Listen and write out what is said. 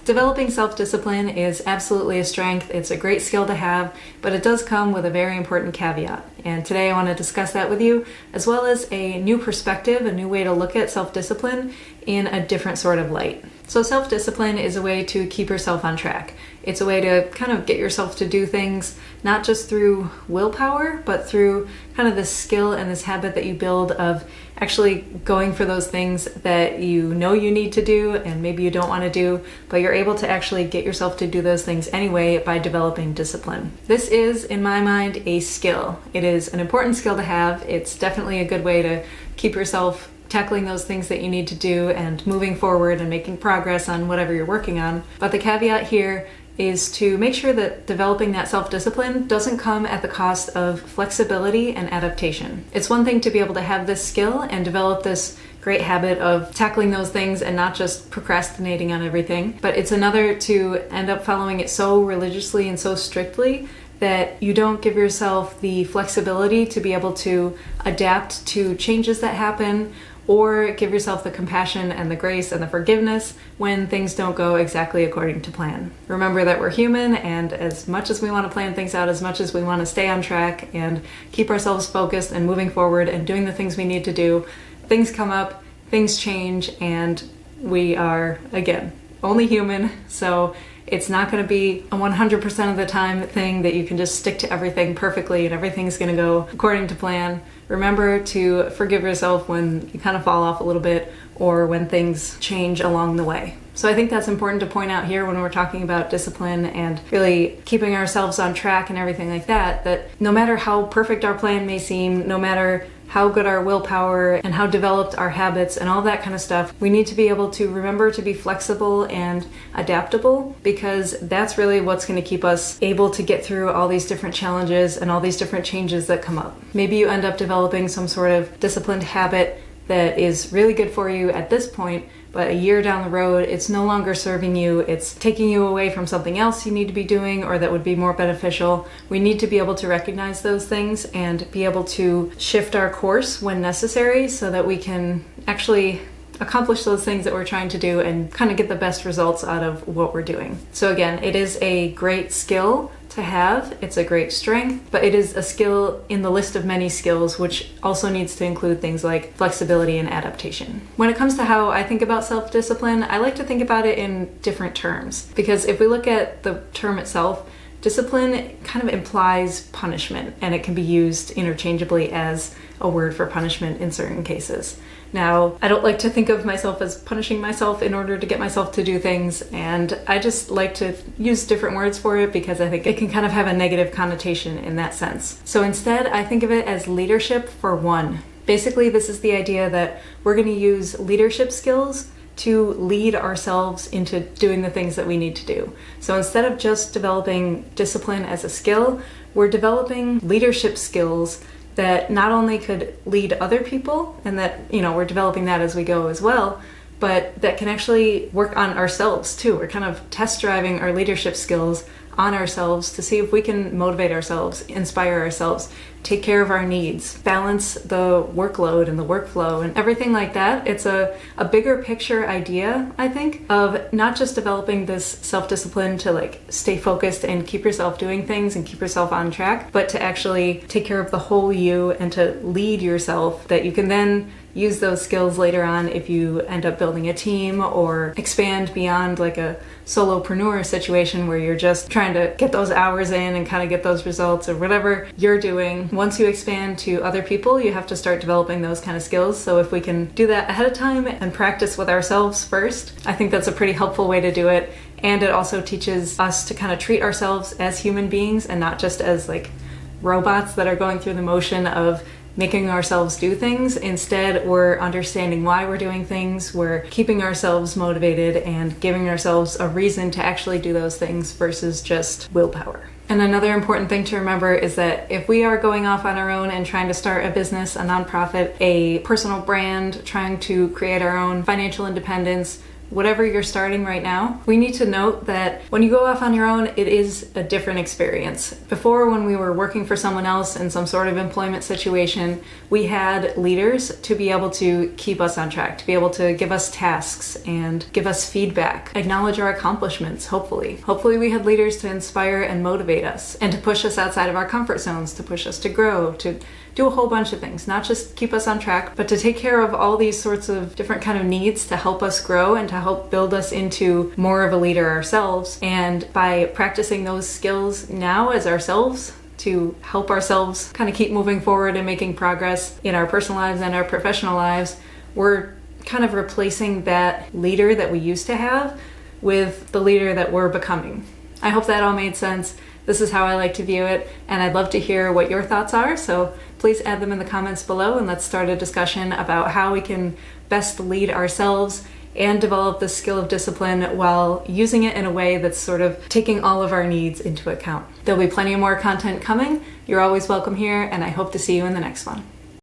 Developing self-discipline is absolutely a strength. It's a great skill to have, but it does come with a very important caveat. And today I want to discuss that with you, as well as a new perspective, a new way to look at self-discipline in a different sort of light. So self-discipline is a way to keep yourself on track. It's a way to kind of get yourself to do things, not just through willpower, but through kind of this skill and this habit that you build of actually going for those things that you know you need to do and maybe you don't want to do, but you're able to actually get yourself to do those things anyway by developing discipline. This is, in my mind, a skill. It is an important skill to have. It's definitely a good way to keep yourself tackling those things that you need to do and moving forward and making progress on whatever you're working on. But the caveat here is to make sure that developing that self-discipline doesn't come at the cost of flexibility and adaptation. It's one thing to be able to have this skill and develop this great habit of tackling those things and not just procrastinating on everything, but it's another to end up following it so religiously and so strictly that you don't give yourself the flexibility to be able to adapt to changes that happen, or give yourself the compassion and the grace and the forgiveness when things don't go exactly according to plan. Remember that we're human, and as much as we want to plan things out, as much as we want to stay on track and keep ourselves focused and moving forward and doing the things we need to do, things come up, things change, and we are, again, only human. So it's not going to be a 100% of the time thing that you can just stick to everything perfectly and everything's going to go according to plan. Remember to forgive yourself when you kind of fall off a little bit or when things change along the way. So I think that's important to point out here when we're talking about discipline and really keeping ourselves on track and everything like that, that no matter how perfect our plan may seem, no matter how good our willpower and how developed our habits and all that kind of stuff, we need to be able to remember to be flexible and adaptable, because that's really what's going to keep us able to get through all these different challenges and all these different changes that come up. Maybe you end up developing some sort of disciplined habit that is really good for you at this point, but a year down the road, it's no longer serving you. It's taking you away from something else you need to be doing or that would be more beneficial. We need to be able to recognize those things and be able to shift our course when necessary so that we can actually accomplish those things that we're trying to do and kind of get the best results out of what we're doing. So again, it is a great skill to have. It's a great strength, but it is a skill in the list of many skills, which also needs to include things like flexibility and adaptation. When it comes to how I think about self-discipline, I like to think about it in different terms, because if we look at the term itself, discipline kind of implies punishment, and it can be used interchangeably as a word for punishment in certain cases. Now, I don't like to think of myself as punishing myself in order to get myself to do things, and I just like to use different words for it because I think it can kind of have a negative connotation in that sense. So instead, I think of it as leadership for one. Basically, this is the idea that we're going to use leadership skills to lead ourselves into doing the things that we need to do. So instead of just developing discipline as a skill, we're developing leadership skills that not only could lead other people, and that, we're developing that as we go as well, but that can actually work on ourselves too. We're kind of test driving our leadership skills on ourselves to see if we can motivate ourselves, inspire ourselves, take care of our needs, balance the workload and the workflow and everything like that. It's a bigger picture idea, I think, of not just developing this self-discipline to stay focused and keep yourself doing things and keep yourself on track, but to actually take care of the whole you and to lead yourself, that you can then use those skills later on if you end up building a team or expand beyond a solopreneur situation where you're just trying to get those hours in and kind of get those results or whatever you're doing. Once you expand to other people, you have to start developing those kind of skills. So if we can do that ahead of time and practice with ourselves first, I think that's a pretty helpful way to do it. And it also teaches us to kind of treat ourselves as human beings and not just as robots that are going through the motion of making ourselves do things. Instead, we're understanding why we're doing things, we're keeping ourselves motivated and giving ourselves a reason to actually do those things versus just willpower. And another important thing to remember is that if we are going off on our own and trying to start a business, a nonprofit, a personal brand, trying to create our own financial independence, whatever you're starting right now, we need to note that when you go off on your own, it is a different experience. Before, when we were working for someone else in some sort of employment situation, we had leaders to be able to keep us on track, to be able to give us tasks and give us feedback, acknowledge our accomplishments, hopefully. Hopefully we had leaders to inspire and motivate us and to push us outside of our comfort zones, to push us to grow, to do a whole bunch of things, not just keep us on track, but to take care of all these sorts of different kind of needs to help us grow and to help build us into more of a leader ourselves. And by practicing those skills now as ourselves, to help ourselves kind of keep moving forward and making progress in our personal lives and our professional lives, we're kind of replacing that leader that we used to have with the leader that we're becoming. I hope that all made sense. This is how I like to view it, and I'd love to hear what your thoughts are, so please add them in the comments below and let's start a discussion about how we can best lead ourselves and develop the skill of discipline while using it in a way that's sort of taking all of our needs into account. There'll be plenty more content coming. You're always welcome here, and I hope to see you in the next one.